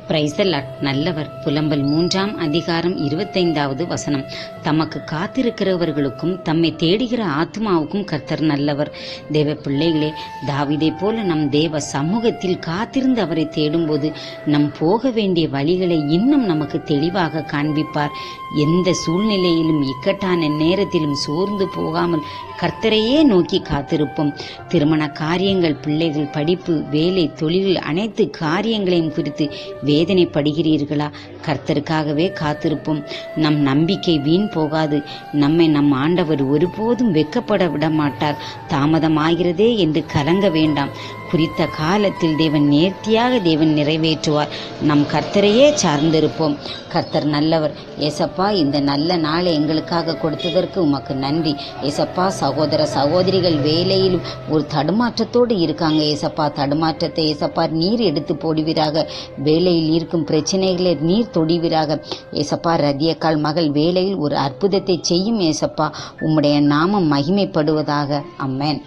பிரைசலாட். நல்லவர். புலம்பல் 3ஆம் அதிகாரம் 25வது வசனம். தமக்கு காத்திருக்கிறவர்களுக்கும் தம்மை தேடுகிற ஆத்மாவுக்கும் கர்த்தர் நல்லவர். தேவ பிள்ளைகளே, தாவீதை போல நம் தேவ சமூகத்தில் காத்திருந்து அவரை தேடும்போது நம் போக வேண்டிய வழிகளை இன்னும் நமக்கு தெளிவாக காண்பிப்பார். எந்த சூழ்நிலையிலும் இக்கட்டான நேரத்திலும் சோர்ந்து போகாமல் கர்த்தரையே நோக்கி காத்திருப்போம். திருமண காரியங்கள், பிள்ளைகள் படிப்பு, வேலை, தொழில், அனைத்து காரியங்களையும் குறித்து வேதனைப்படுகிறீர்களா? கர்த்தருக்காகவே காத்திருப்போம். நம் நம்பிக்கை வீண் போகாது. நம்மை நம் ஆண்டவர் ஒருபோதும் வெட்கப்பட விட மாட்டார். தாமதமாகிறதே என்று கலங்க வேண்டாம். குறித்த காலத்தில் தேவன் நேர்த்தியாக தேவன் நிறைவேற்றுவார். நம் கர்த்தரையே சார்ந்திருப்போம். கர்த்தர் நல்லவர். ஏசப்பா, இந்த நல்ல நாளை எங்களுக்காக கொடுத்ததற்கு உமக்கு நன்றி. ஏசப்பா, சகோதர சகோதரிகள் வேலையிலும் ஒரு தடுமாற்றத்தோடு இருக்காங்க. ஏசப்பா, தடுமாற்றத்தை ஏசப்பா நீர் எடுத்து போடுவீராக. வேலையில் இருக்கும் பிரச்சனைகளை நீர் தொடுவீராக. ஏசப்பா, ரதியக்கால் மகள் வேலையில் ஒரு அற்புதத்தை செய்யும். ஏசப்பா, உம்முடைய நாமம் மகிமைப்படுவதாக. அம்மேன்.